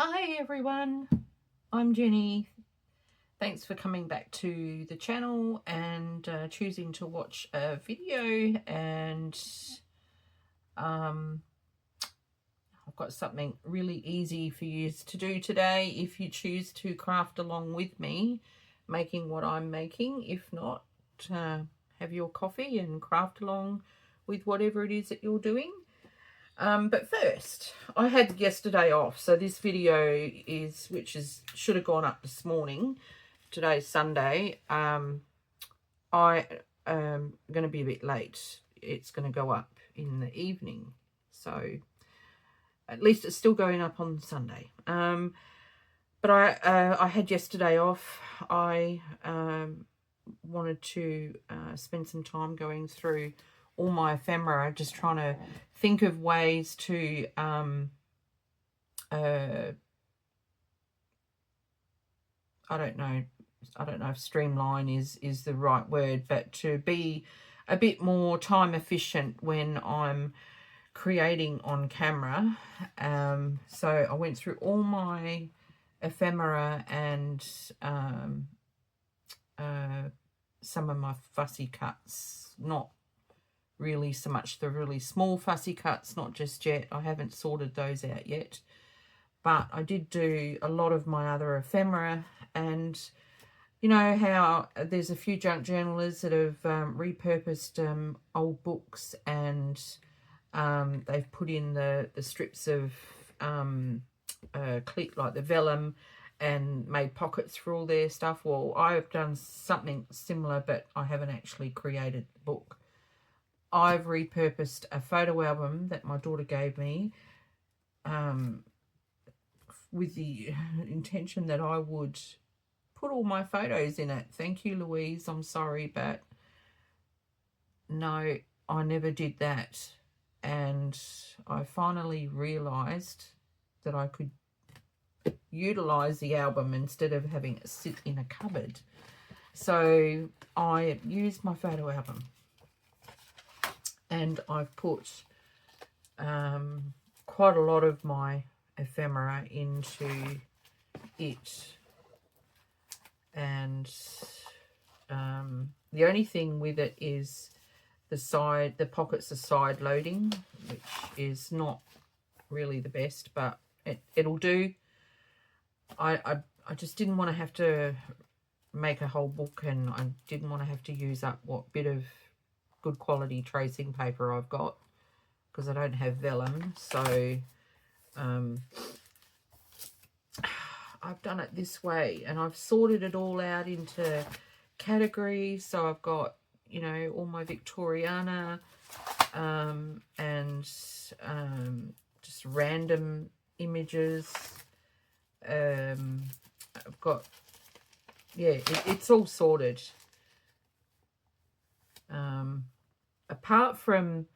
Hi everyone, I'm Jenny. Thanks for coming back to the channel and choosing to watch a video. And I've got something really easy for you to do today if you choose to craft along with me, making what I'm making. If not, have your coffee and craft along with whatever it is that you're doing. But first, I had yesterday off, so this video should have gone up this morning. Today's Sunday. I am going to be a bit late. It's going to go up in the evening, so at least it's still going up on Sunday. But I had yesterday off. I wanted to spend some time going through all my ephemera, just trying to think of ways to I don't know if streamline is the right word, but to be a bit more time efficient when I'm creating on camera. So I went through all my ephemera and some of my fussy cuts, not really so much the really small fussy cuts, not just yet. I haven't sorted those out yet, but I did do a lot of my other ephemera. And you know how there's a few junk journalers that have repurposed old books, and they've put in the strips of clip, like the vellum, and made pockets for all their stuff. Well, I've done something similar, but I haven't actually created the book. I've repurposed a photo album that my daughter gave me with the intention that I would put all my photos in it. Thank you, Louise. I'm sorry, but no, I never did that. And I finally realised that I could utilise the album instead of having it sit in a cupboard. So I used my photo album, and I've put quite a lot of my ephemera into it. And the only thing with it is the pockets are side loading, which is not really the best, but it'll do. I just didn't want to have to make a whole book, and I didn't want to have to use up what bit of good quality tracing paper I've got, because I don't have vellum. So I've done it this way, and I've sorted it all out into categories. So I've got, you know, all my Victoriana and just random images. I've got, yeah, it's all sorted. Apart from,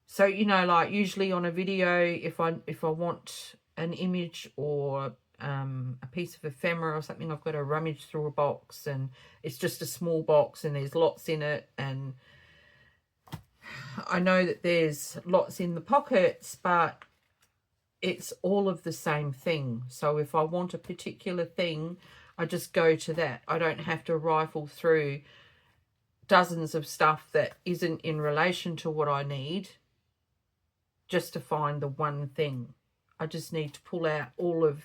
so, you know, like usually on a video, if I want an image or a piece of ephemera or something, I've got to rummage through a box, and it's just a small box and there's lots in it, and I know that there's lots in the pockets, but it's all of the same thing. So if I want a particular thing, I just go to that. I don't have to rifle through dozens of stuff that isn't in relation to what I need just to find the one thing. I just need to pull out all of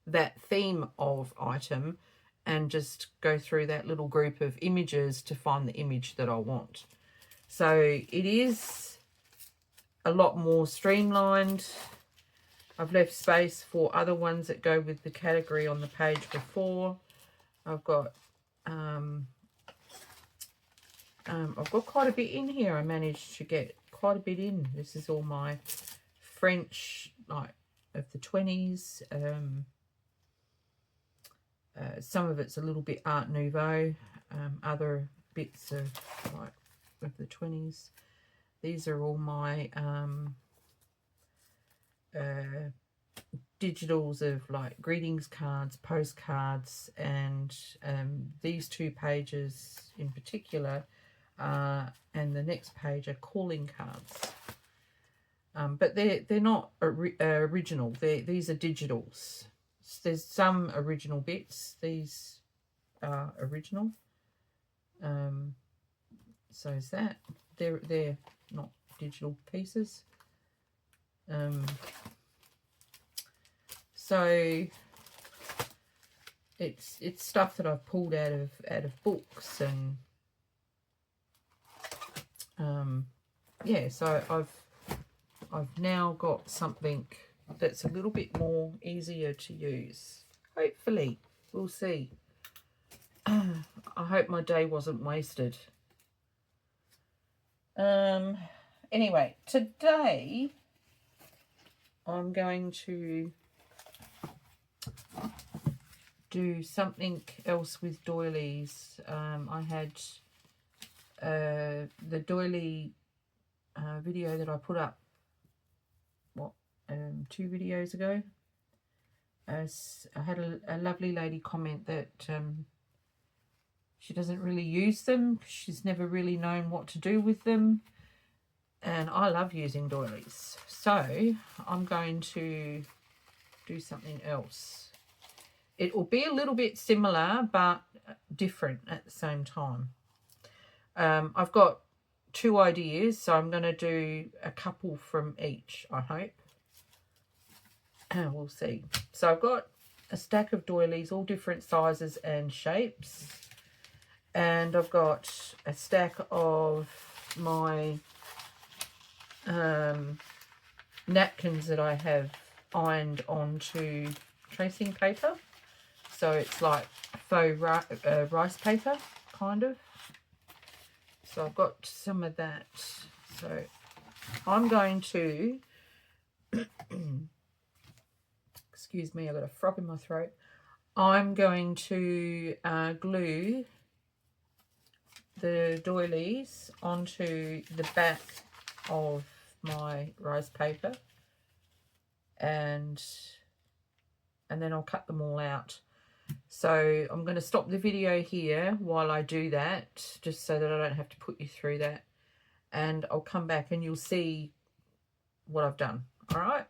that theme of item and just go through that little group of images to find the image that I want. So it is a lot more streamlined. I've left space for other ones that go with the category on the page before. I've got quite a bit in here. I managed to get quite a bit in. This is all my French, like, of the 20s. Some of it's a little bit Art Nouveau. Other bits of, like, of the 20s. These are all my digitals of, like, greetings cards, postcards, and these two pages in particular, and the next page are calling cards. But they're not original. These are digitals. there's some original bits. These are original. So is that. They're not digital pieces. So it's stuff that I've pulled out of books, and yeah, so I've now got something that's a little bit more easier to use. Hopefully, we'll see. I hope my day wasn't wasted. Anyway, today I'm going to do something else with doilies. I had the doily video that I put up, 2 videos ago. I had a lovely lady comment that she doesn't really use them. She's never really known what to do with them. And I love using doilies. So I'm going to do something else. It will be a little bit similar, but different at the same time. I've got 2 ideas, so I'm going to do a couple from each, I hope. We'll see. So I've got a stack of doilies, all different sizes and shapes. And I've got a stack of my napkins that I have ironed onto tracing paper. So it's like faux rice paper, kind of. So I've got some of that. So I'm going to, excuse me, I've got a frog in my throat. I'm going to glue the doilies onto the back of my rice paper, and then I'll cut them all out. So I'm going to stop the video here while I do that, just so that I don't have to put you through that, and I'll come back and you'll see what I've done. All right.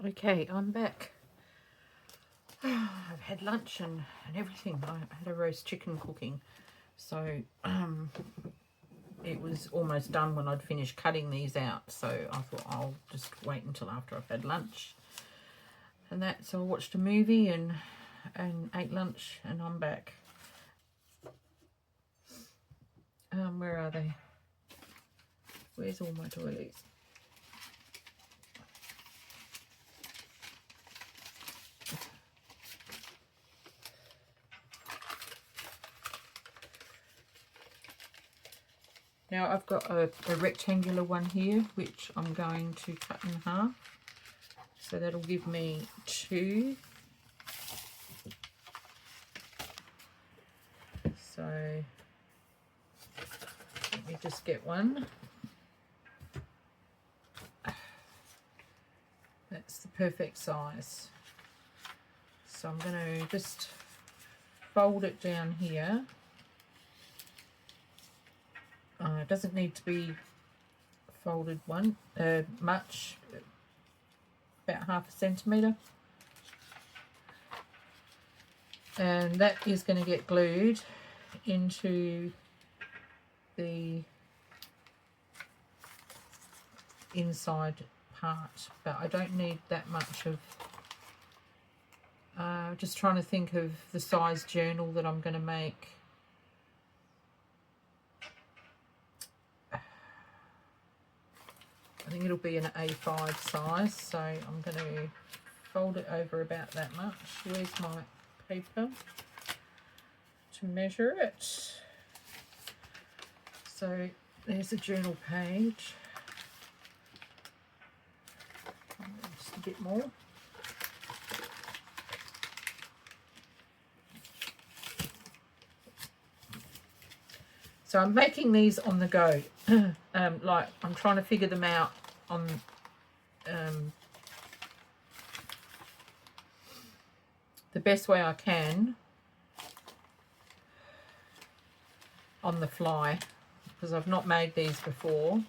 Okay, I'm back. I've had lunch and everything. I had a roast chicken cooking, so it was almost done when I'd finished cutting these out. So I thought I'll just wait until after I've had lunch and that. So I watched a movie and ate lunch, and I'm back. Where are they? Where's all my doilies? Now I've got a rectangular one here, which I'm going to cut in half. So that'll give me 2. So let me just get one. That's the perfect size. So I'm going to just fold it down here. It doesn't need to be folded much, about 1/2 centimetre. And that is going to get glued into the inside part, but I don't need that much of, just trying to think of the size journal that I'm going to make. I think it'll be an A5 size, so I'm going to fold it over about that much. Where's my paper to measure it? So there's a journal page. Just a bit more. So I'm making these on the go. Like I'm trying to figure them out on the best way I can on the fly, because I've not made these before.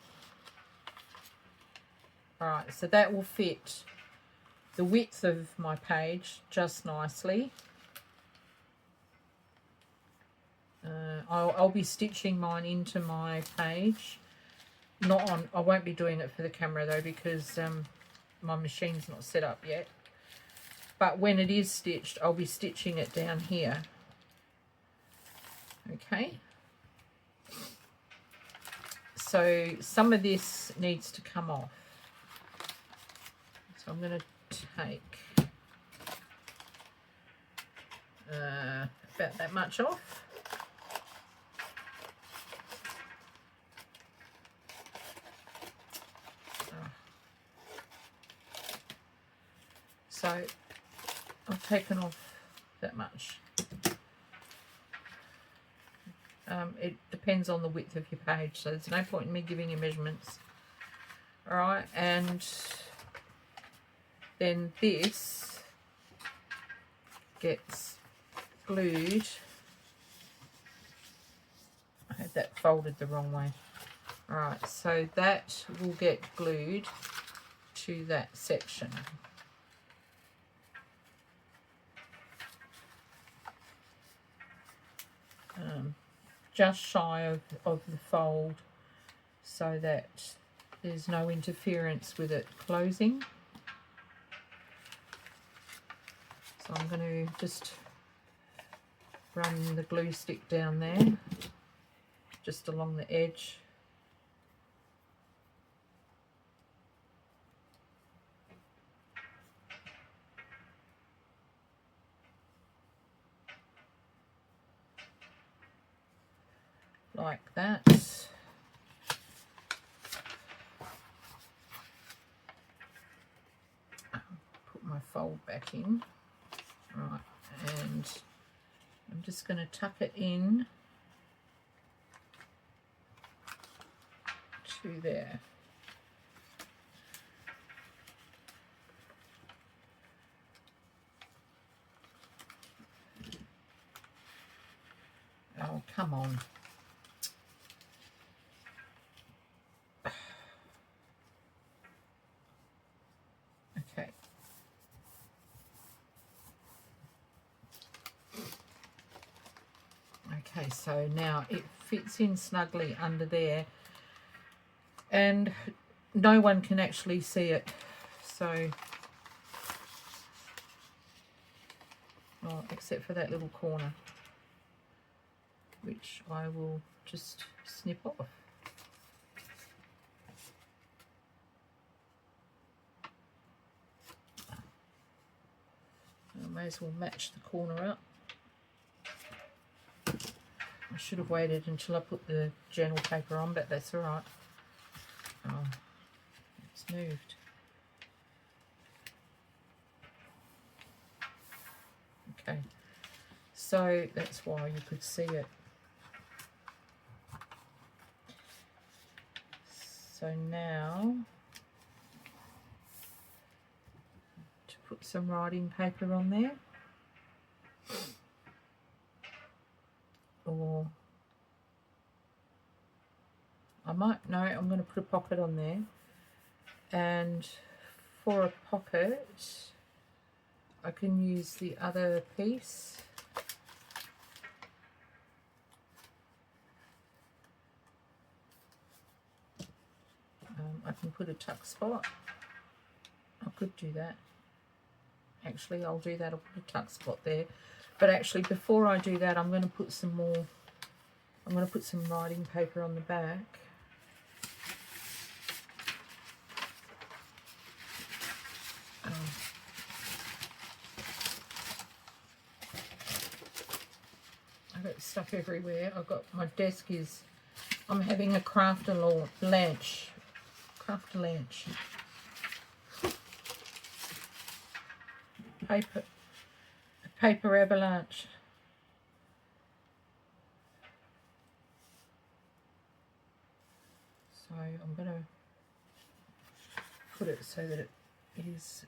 All right, so that will fit the width of my page just nicely. I'll be stitching mine into my page. Not on. I won't be doing it for the camera though, because my machine's not set up yet. But when it is stitched, I'll be stitching it down here. Okay. So some of this needs to come off. So I'm going to take about that much off. So I've taken off that much. It depends on the width of your page, so there's no point in me giving you measurements. Alright, and then this gets glued. I had that folded the wrong way. Alright, so that will get glued to that section. Just shy of the fold, so that there's no interference with it closing. So I'm going to just run the glue stick down there, just along the edge. Like that. Put my fold back in. Right, and I'm just going to tuck it in to there. Oh, come on. Okay. Okay, so now it fits in snugly under there, and no one can actually see it. So, except for that little corner, which I will just snip off. I may as well match the corner up. I should have waited until I put the journal paper on, but that's all right. Oh, it's moved. Okay, so that's why you could see it. So now, to put some writing paper on there. Or I might, no, I'm going to put a pocket on there, and for a pocket I can use the other piece. I can put a tuck spot. I could do that. Actually, I'll do that. I'll put a tuck spot there. But actually, before I do that, I'm going to put some more. I'm going to put some writing paper on the back. I've got stuff everywhere. I've got, my desk is, I'm having a crafter lunch. Crafter lunch. Paper avalanche. So I'm going to put it so that it is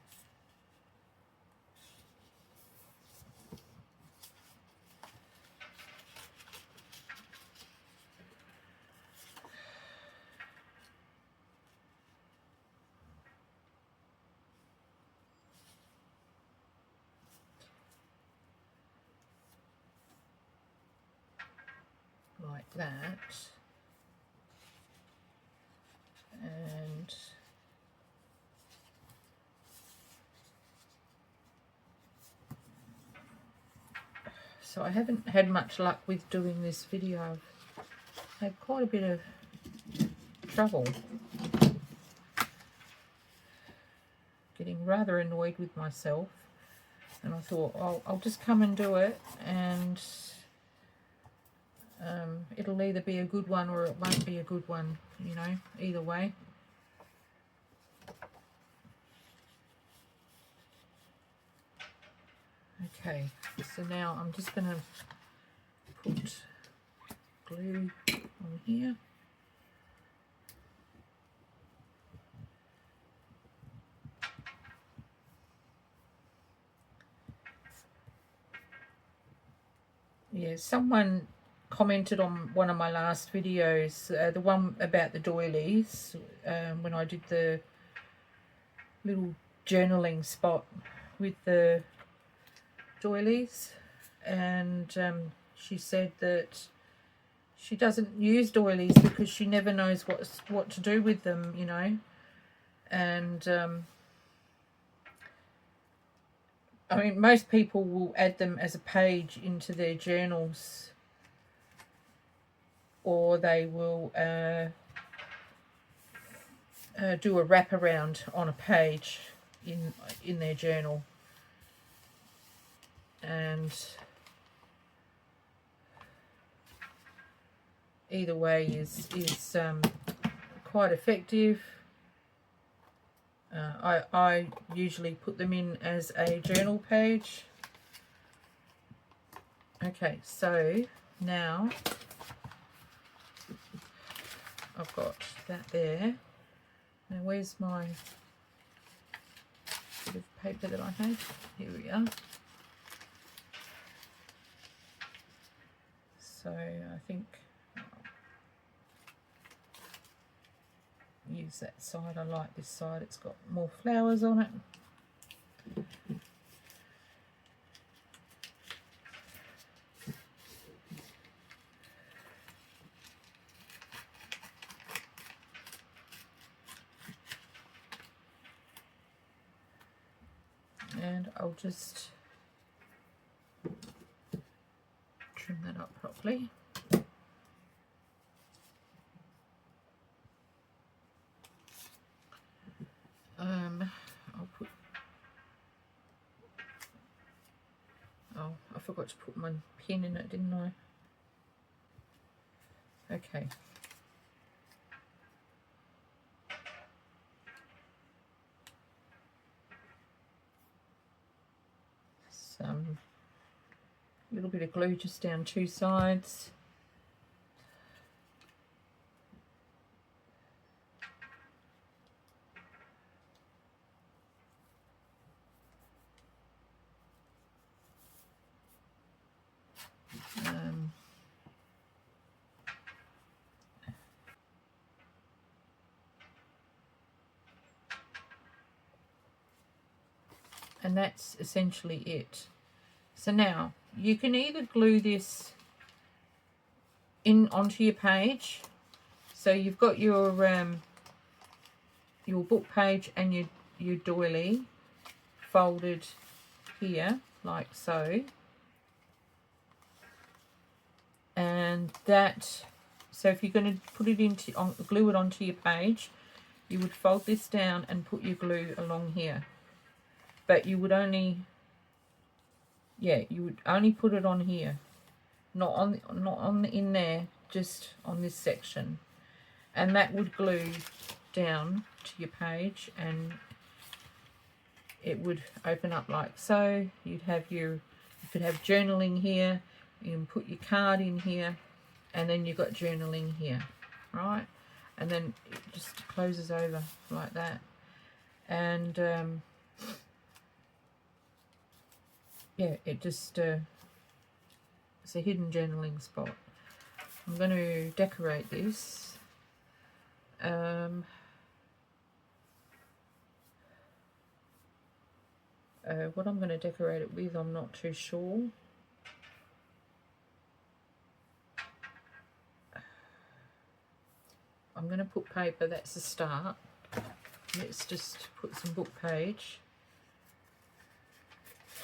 like that. And so I haven't had much luck with doing this video. I've had quite a bit of trouble. Getting rather annoyed with myself. And I thought, I'll just come and do it, and it'll either be a good one or it won't be a good one, you know, either way. Okay, so now I'm just going to put glue on here. Yeah, someone commented on one of my last videos, the one about the doilies, when I did the little journaling spot with the doilies, and she said that she doesn't use doilies because she never knows what to do with them, you know. And I mean, most people will add them as a page into their journals, or they will do a wraparound on a page in their journal. And either way is quite effective. I usually put them in as a journal page. Okay, so now I've got that there. Now where's my bit of paper that I had? Here we are. So I think I'll use that side. I like this side, it's got more flowers on it. And I'll just trim that up properly. I'll put, oh, I forgot to put my pen in it, didn't I? Okay. Some little bit of glue just down two sides. And that's essentially it. So now you can either glue this in onto your page, so you've got your book page and your doily folded here like so, and that, so if you're going to put it into glue it onto your page, you would fold this down and put your glue along here. But you would only, yeah, you would only put it on here, not on in there, just on this section, and that would glue down to your page, and it would open up like so. You could have journaling here. You can put your card in here, and then you've got journaling here, right? And then it just closes over like that, and yeah, it just it's a hidden journaling spot. I'm going to decorate this. What I'm going to decorate it with, I'm not too sure. I'm going to put paper, that's the start. Let's just put some book page.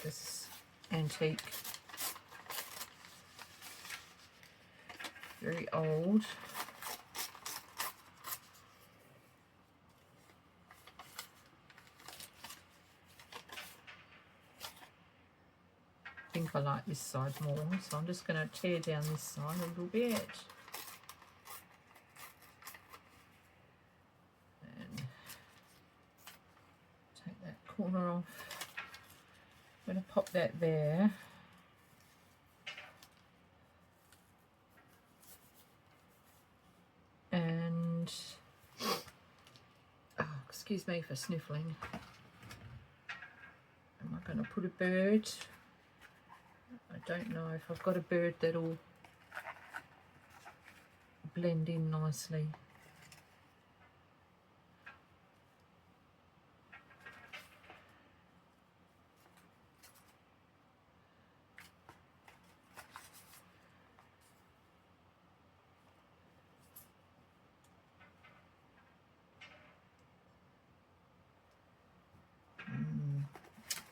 This antique, very old. I think I like this side more, so I'm just going to tear down this side a little bit. And take that corner off. I'm going to pop that there. And, oh, excuse me for sniffling. Am I going to put a bird? I don't know if I've got a bird that'll blend in nicely.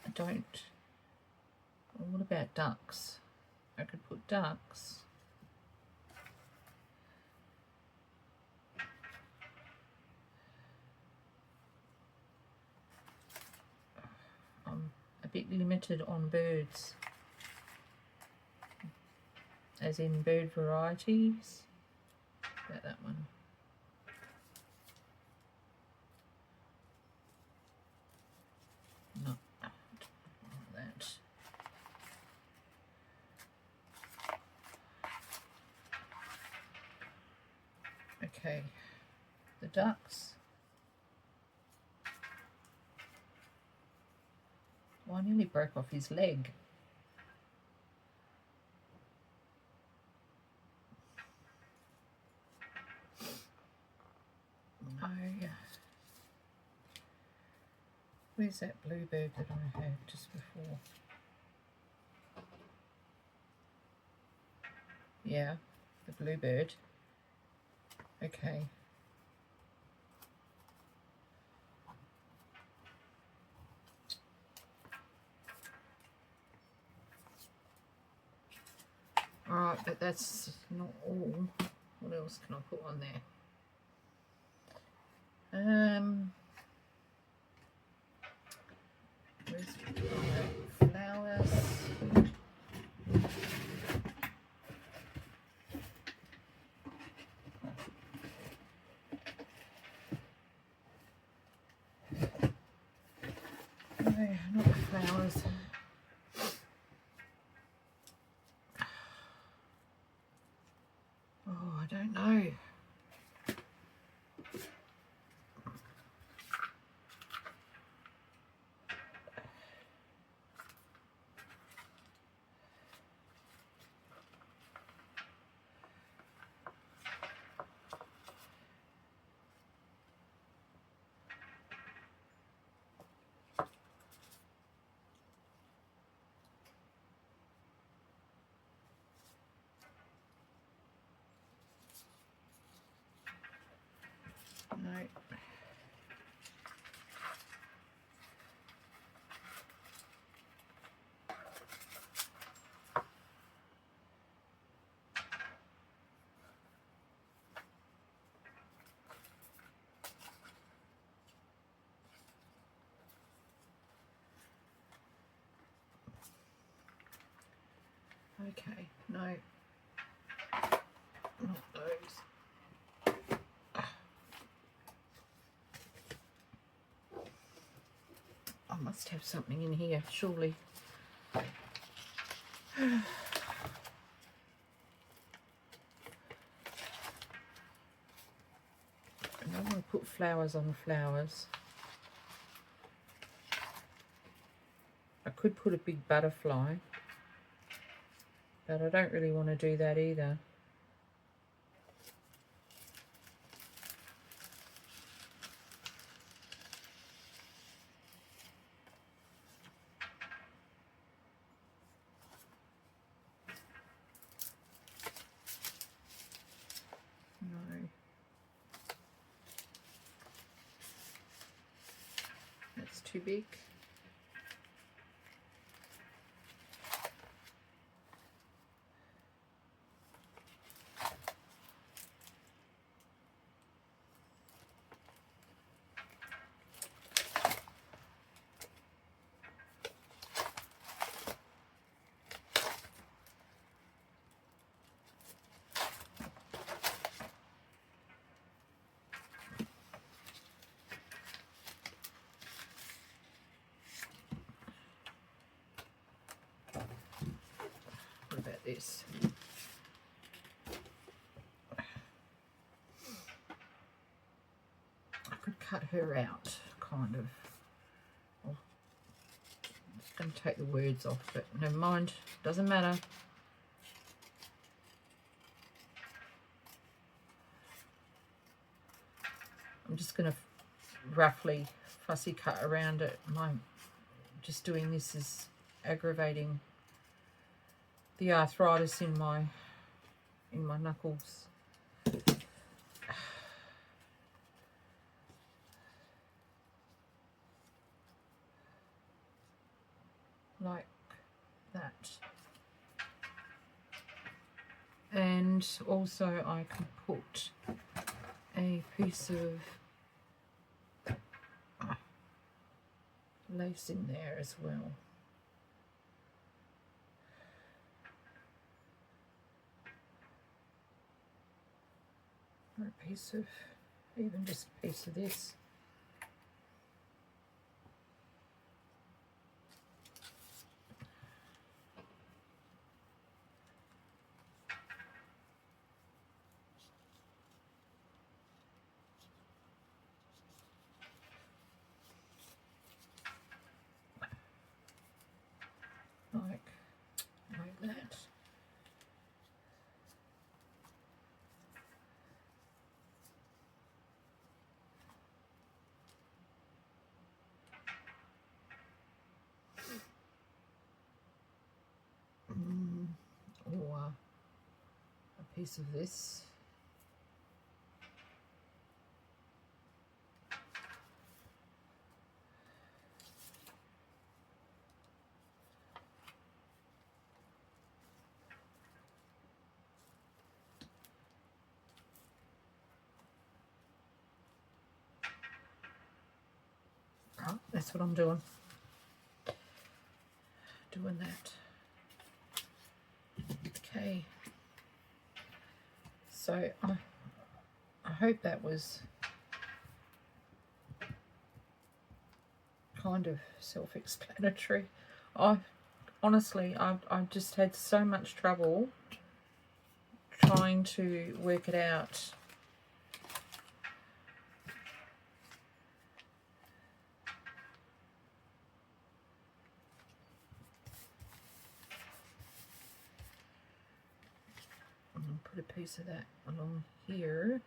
I don't. Well, what about ducks? I could put ducks. I'm a bit limited on birds, as in bird varieties. About that one. No, like that. Okay, the ducks. Well, I nearly broke off his leg. Oh, yeah. Where's that bluebird that I had just before? Yeah, the bluebird. Okay. Alright, but that's not all. What else can I put on there? Where's flowers? No, not the flowers. Oh, I don't know. No. Okay, no. Not those. I must have something in here, surely. I don't want to put flowers on the flowers. I could put a big butterfly, but I don't really want to do that either. No. too big. What about this? I could cut her out, kind of. Oh, I'm just going to take the words off, but never mind, doesn't matter. I'm just going to roughly fussy cut around it. Just doing this is aggravating the arthritis in my knuckles. Like that. And also I can put a piece of lace in there as well. Or a piece of, even just a piece of this. Like that. Or a piece of this. Right, that's what I'm doing. Doing that. Okay. So I hope that was kind of self-explanatory. Honestly, I've just had so much trouble trying to work it out. I'm going to put a piece of that along here.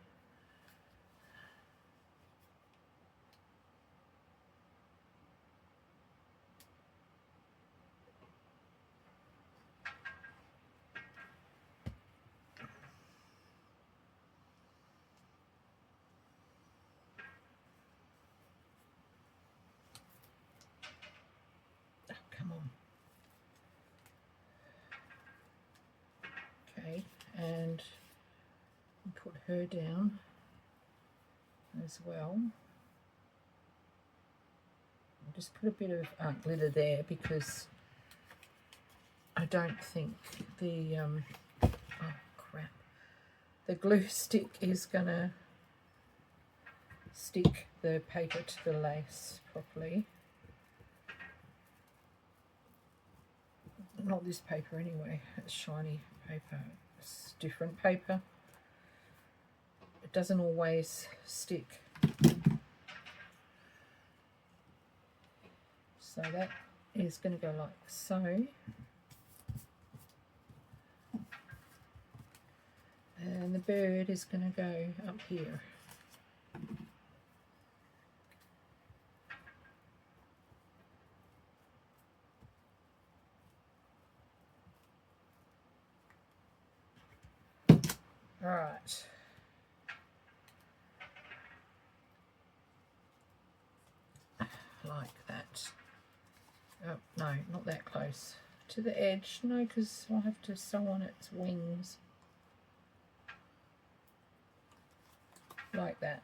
Oh, come on. Okay, and put her down as well. I'll just put a bit of glitter there because I don't think the oh crap, the glue stick is gonna stick the paper to the lace properly. Not this paper anyway, it's shiny paper, it's different paper. It doesn't always stick. So that is going to go like so. And the bird is going to go up here. Right. Like that. about, oh, no, not that close, to the edge. No, because I'll have to sew on its wings. Like that.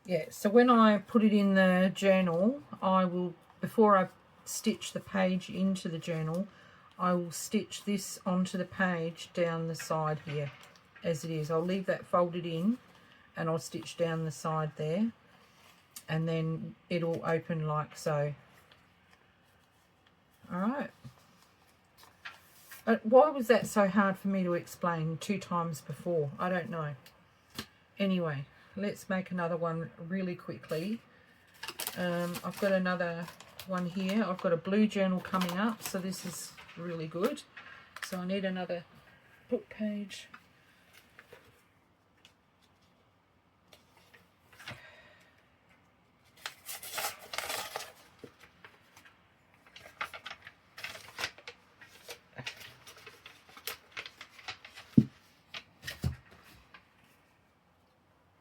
Yeah, so when I put it in the journal, I will, before I stitch the page into the journal, I will stitch this onto the page down the side here as it is. I'll leave that folded in and I'll stitch down the side there, and then it'll open like so. Alright. Why was that so hard for me to explain 2 times before? I don't know. Anyway, let's make another one really quickly. I've got another one here. I've got a blue journal coming up, so this is really good. So I need another book page.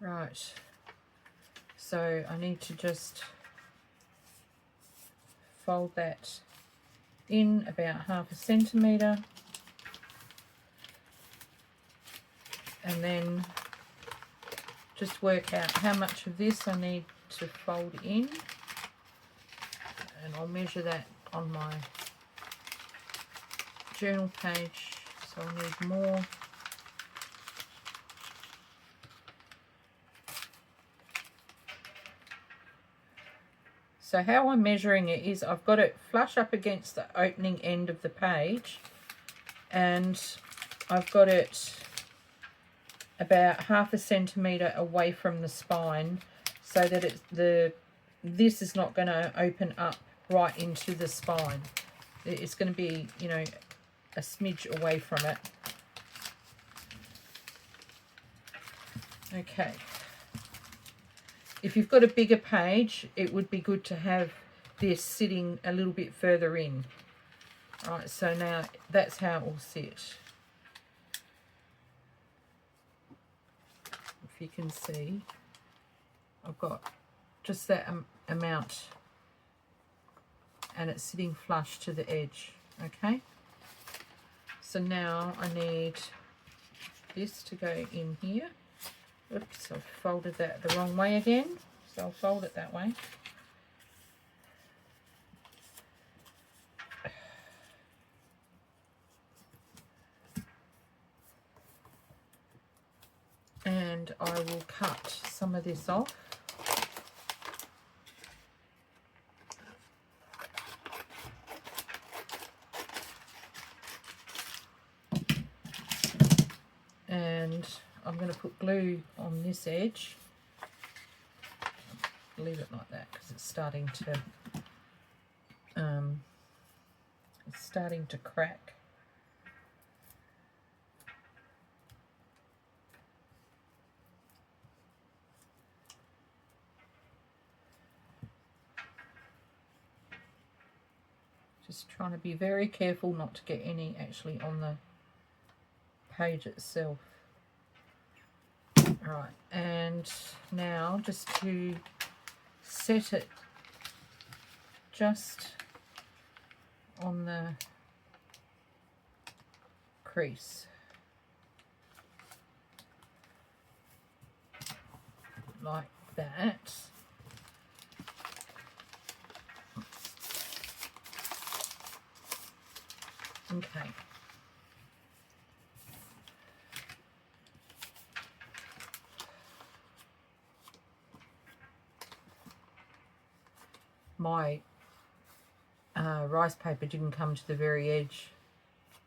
Right, so I need to just fold that in about 1/2 centimetre, and then just work out how much of this I need to fold in, and I'll measure that on my journal page. So I'll need more. So how I'm measuring it is I've got it flush up against the opening end of the page, and I've got it about 1/2 centimetre away from the spine, so that this is not going to open up right into the spine. It's going to be, you know, a smidge away from it. Okay. If you've got a bigger page, it would be good to have this sitting a little bit further in. All right, so now that's how it will sit. If you can see, I've got just that amount, and it's sitting flush to the edge. Okay, so now I need this to go in here. Oops, I've folded that the wrong way again, so I'll fold it that way. And I will cut some of this off. And I'm going to put glue on this edge. Leave it like that because it's starting to crack. Just trying to be very careful not to get any actually on the page itself. Right, and now just to set it just on the crease, like that. Okay. My rice paper didn't come to the very edge,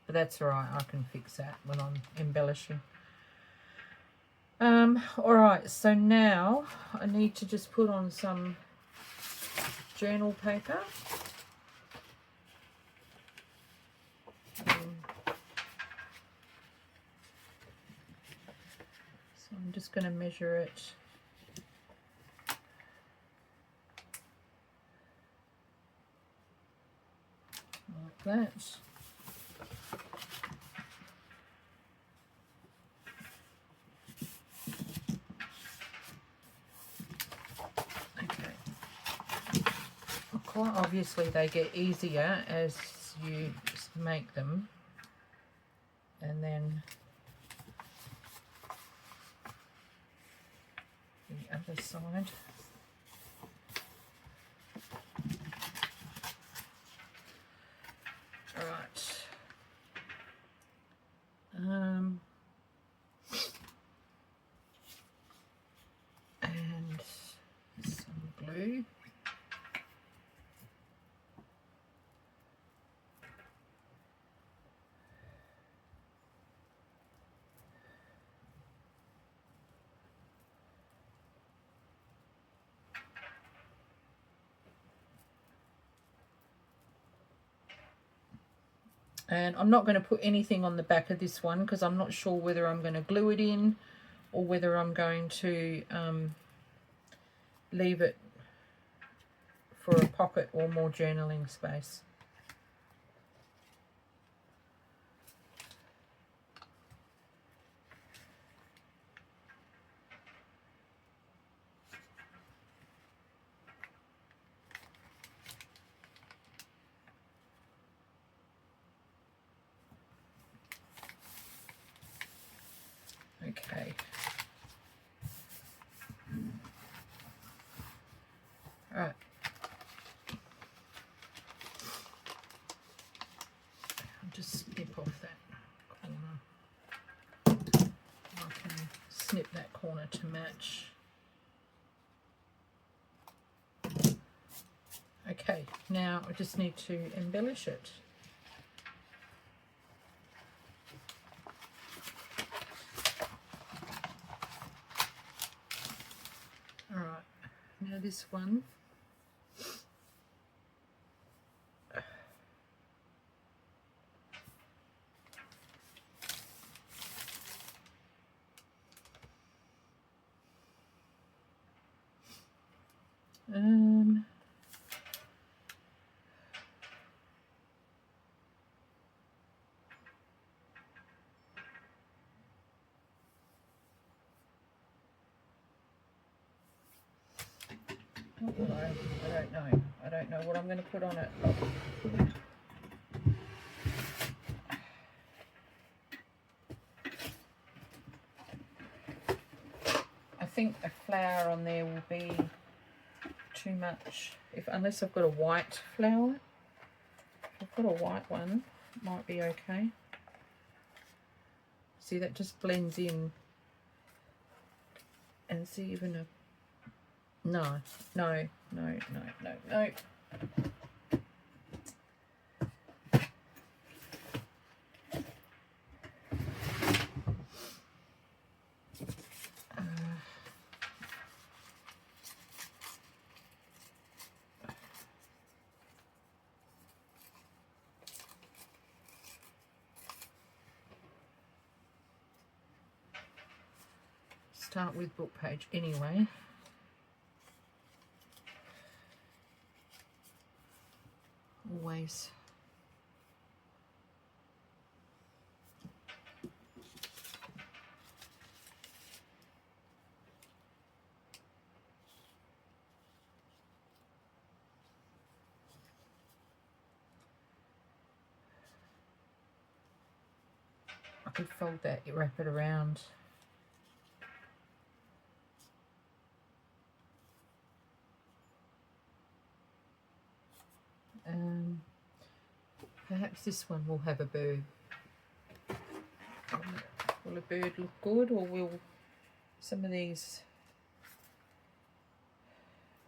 but that's all right. I can fix that when I'm embellishing. All right, so now I need to just put on some journal paper. So I'm just going to measure it. Like that. Okay. quite obviously they get easier as you make them. And then the other side. Right. And some glue. And I'm not going to put anything on the back of this one because I'm not sure whether I'm going to glue it in or whether I'm going to leave it for a pocket or more journaling space. Okay. All right. I'll just snip off that corner. I can snip that corner to match. Okay, now I just need to embellish it. All right, now this one. What will I don't know. I don't know what I'm going to put on it. I think a flower on there will be too much. Unless I've got a white flower. If I've got a white one, it might be okay. See, that just blends in. And see, even a no. Start with book page anyway. Always. I could fold that, wrap it around. Perhaps this one will have a bird. Will a bird look good, or will some of these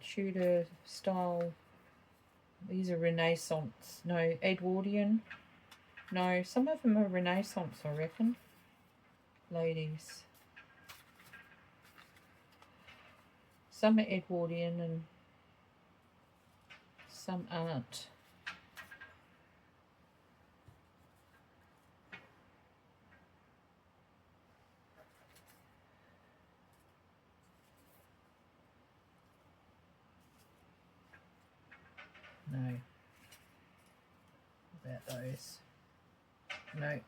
Tudor style, these are Renaissance, no, Edwardian, no, some of them are Renaissance, I reckon, ladies. Some are Edwardian and some aren't. No. What about those? No.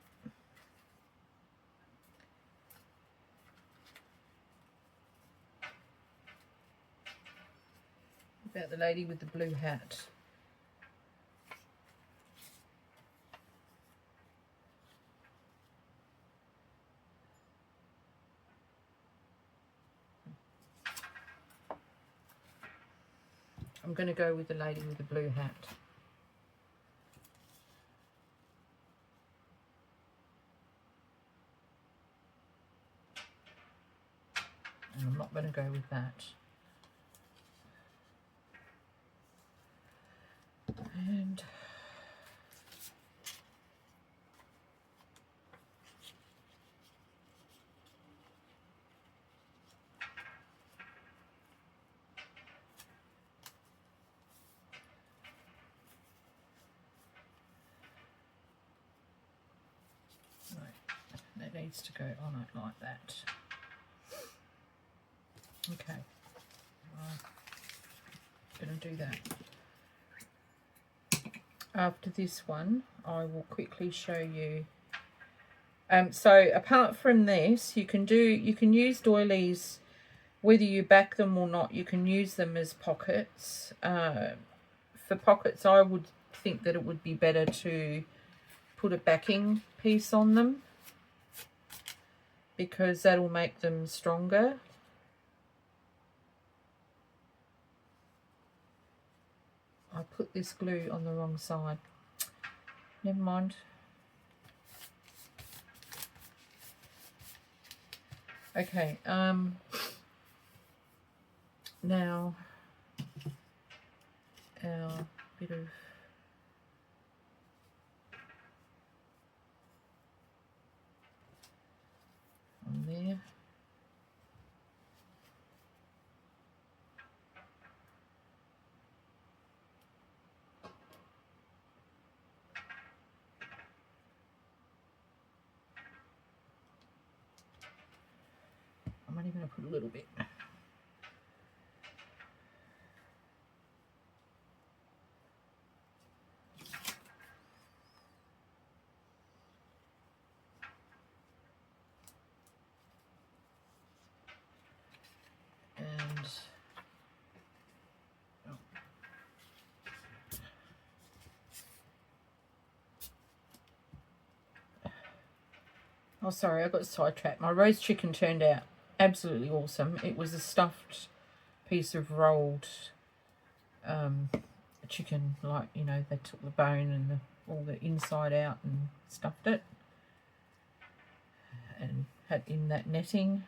What about the lady with the blue hat? I'm going to go with the lady with the blue hat. And I'm not going to go with that. And that needs to go on it like that. Okay, I'm going to do that. After this one, I will quickly show you. So apart from this, you can use doilies, whether you back them or not. You can use them as pockets. For pockets, I would think that it would be better to put a backing piece on them, because that'll make them stronger. I put this glue on the wrong side. Never mind. Okay, now our bit of on there. I'm only going to put a little bit. And oh, sorry, I got sidetracked. My roast chicken turned out absolutely awesome. It was a stuffed piece of rolled chicken, like, you know, they took the bone and all the inside out and stuffed it and had in that netting.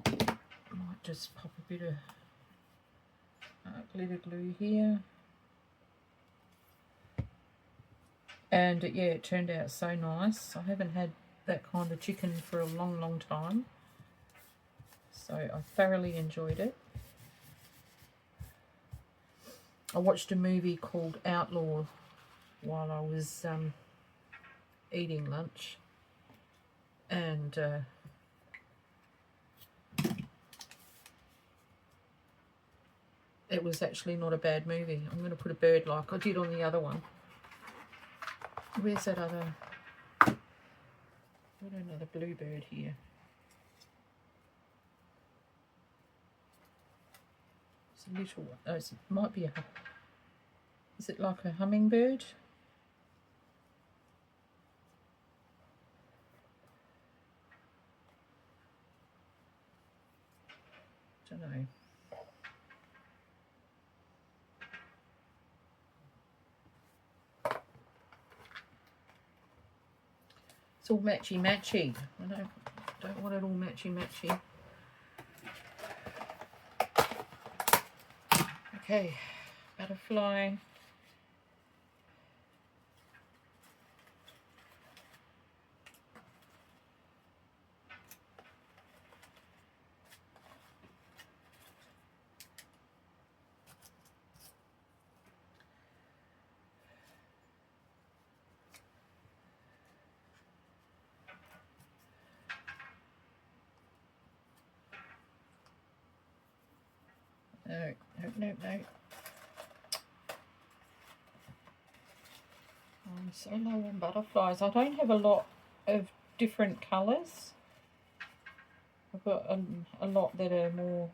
Might just pop a bit of glitter glue here. And yeah, it turned out so nice. I haven't had that kind of chicken for a long time, so I thoroughly enjoyed it. I watched a movie called Outlaw while I was eating lunch, and it was actually not a bad movie. I'm going to put a bird like I did on the other one. Where's that other? Got another bluebird here. It's a little one. Oh, it might be a. Is it like a hummingbird? Don't know. It's all matchy-matchy. I don't want it all matchy-matchy. Okay, butterfly. No. I'm so low on butterflies. I don't have a lot of different colours. I've got a lot that are more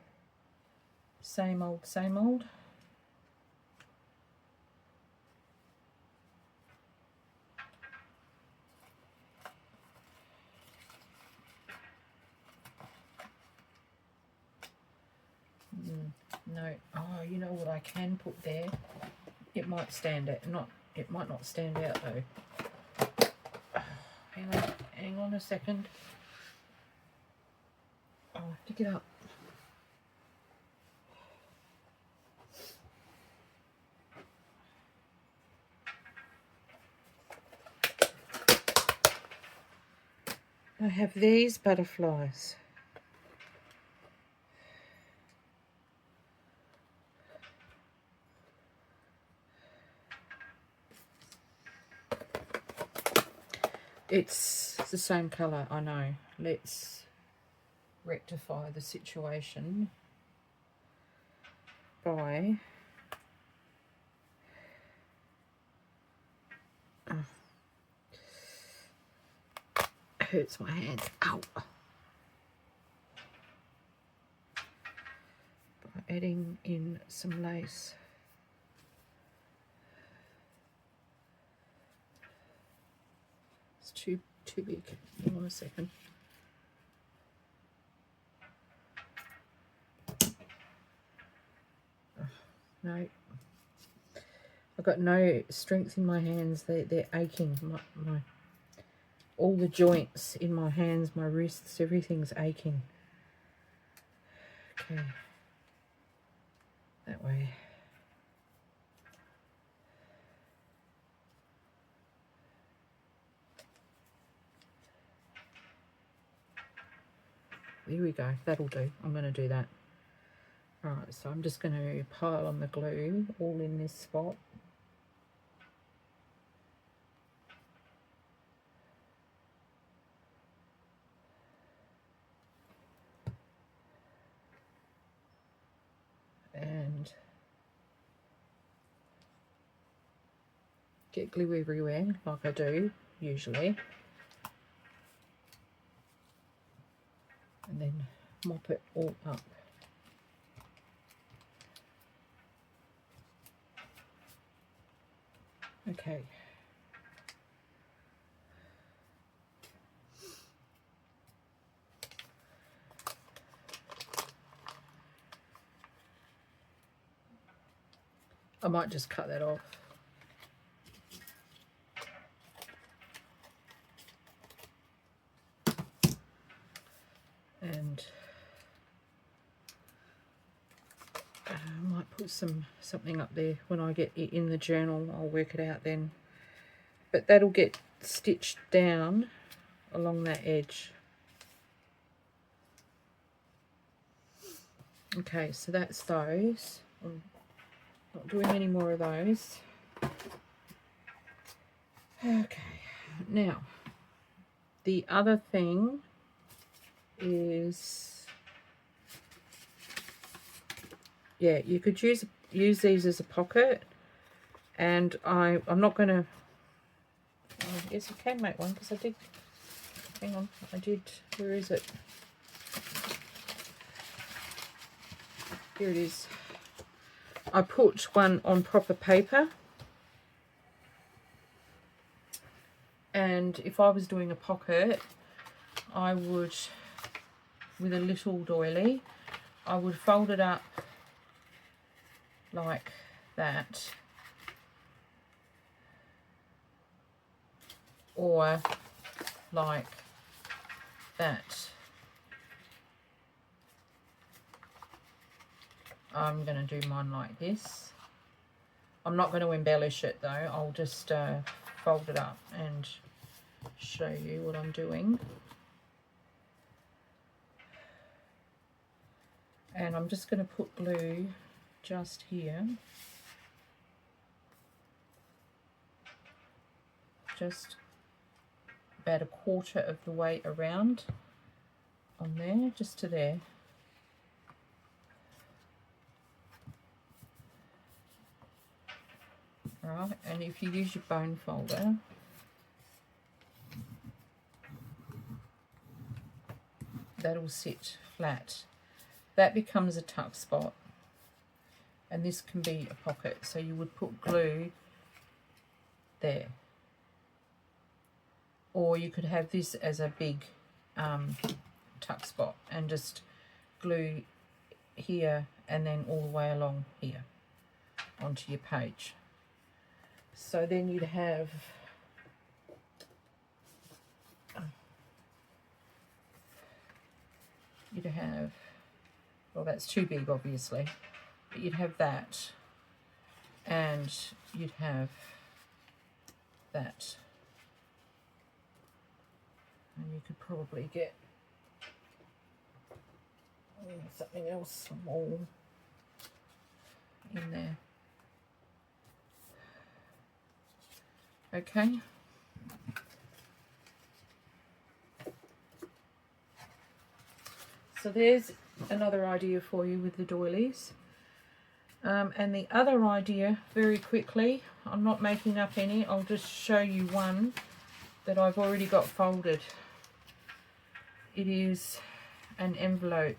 same old, same old. No. Oh, you know what I can put there? It might stand out. It might not stand out though. Hang on a second. I'll have to get up. I have these butterflies. It's the same colour, I know. Let's rectify the situation by hurts my hands. Ow! By adding in some lace. It's too big. Hang on a second. No, I've got no strength in my hands. They're aching. My all the joints in my hands, my wrists, everything's aching. Okay, that way. There we go. That'll do. I'm going to do that. Alright, so I'm just going to pile on the glue all in this spot. And get glue everywhere, like I do usually. And then mop it all up. Okay. I might just cut that off. And I might put something up there when I get it in the journal. I'll work it out then. But that'll get stitched down along that edge. Okay, so that's those. I'm not doing any more of those. Okay, now the other thing is, yeah, you could use these as a pocket, and I'm not going to, yes, you can make one, because I did, hang on, where is it? Here it is. I put one on proper paper, and if I was doing a pocket, I would, with a little doily, I would fold it up like that, or like that. I'm going to do mine like this. I'm not going to embellish it though. I'll just fold it up and show you what I'm doing. And I'm just going to put glue just here. Just about a quarter of the way around on there, just to there. Right, and if you use your bone folder, that'll sit flat. That becomes a tuck spot, and this can be a pocket, so you would put glue there, or you could have this as a big tuck spot and just glue here and then all the way along here onto your page. So then you'd have well, that's too big obviously, but you'd have that, and you'd have that, and you could probably get something else small in there. Okay. So there's another idea for you with the doilies. And the other idea, very quickly, I'm not making up any, I'll just show you one that I've already got folded. It is an envelope,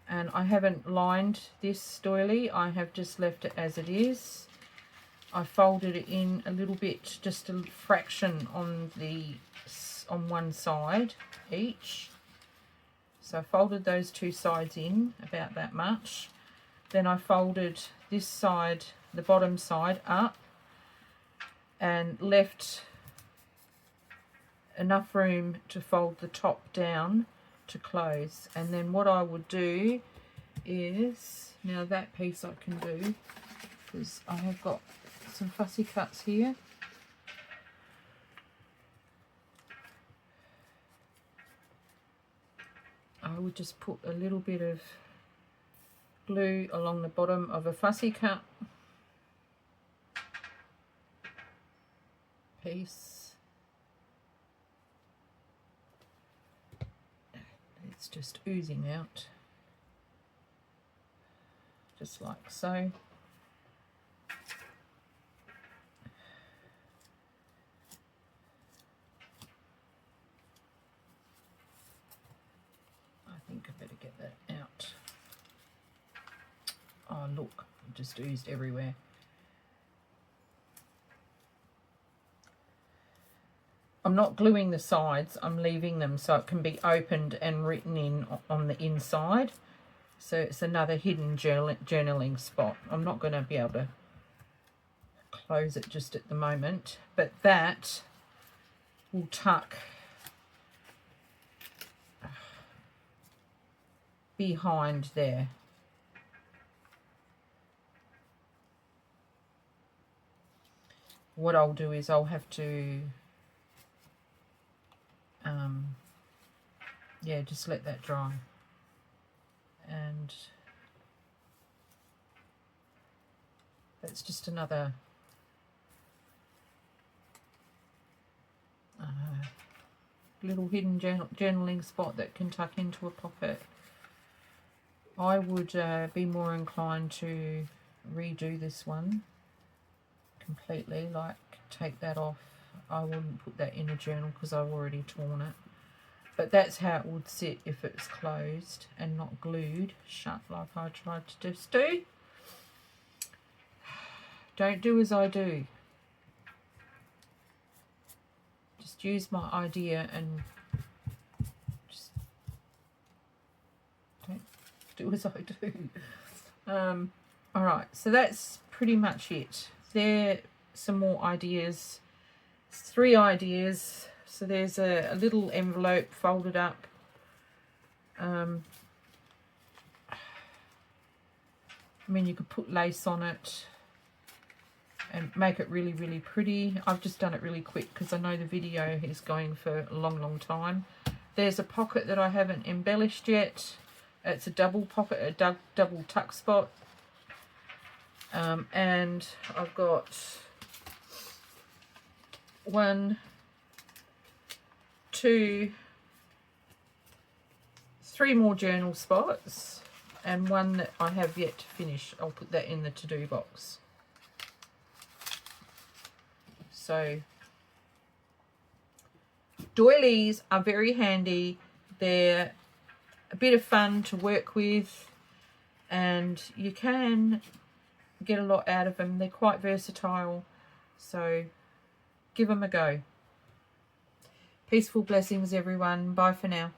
and I haven't lined this doily, I have just left it as it is. I folded it in a little bit, just a fraction on one side each. So I folded those two sides in about that much. Then I folded this side, the bottom side, up and left enough room to fold the top down to close. And then what I would do is, now that piece I can do because I have got some fussy cuts here. I would just put a little bit of glue along the bottom of a fussy cut piece. It's just oozing out, just like so. I think I better get that out. Oh look, it just oozed everywhere. I'm not gluing the sides, I'm leaving them so it can be opened and written in on the inside. So it's another hidden journaling spot. I'm not going to be able to close it just at the moment, but that will tuck behind there. What I'll do is I'll have to yeah, just let that dry, and that's just another little hidden journaling spot that can tuck into a pocket. I would be more inclined to redo this one completely, like take that off. I wouldn't put that in a journal because I've already torn it. But that's how it would sit if it's closed and not glued shut like I tried to just do. Don't do as I do. Just use my idea and just don't do as I do. Alright, so that's pretty much it. There are some more ideas. 3 ideas. So there's a little envelope folded up. I mean, you could put lace on it and make it really, really pretty. I've just done it really quick because I know the video is going for a long, long time. There's a pocket that I haven't embellished yet. It's a double pocket, a double tuck spot. And I've got 1, 2, 3 more journal spots, and one that I have yet to finish. I'll put that in the to-do box. So doilies are very handy. They're a bit of fun to work with, and you can get a lot out of them. They're quite versatile, so give them a go. Peaceful blessings, everyone. Bye for now.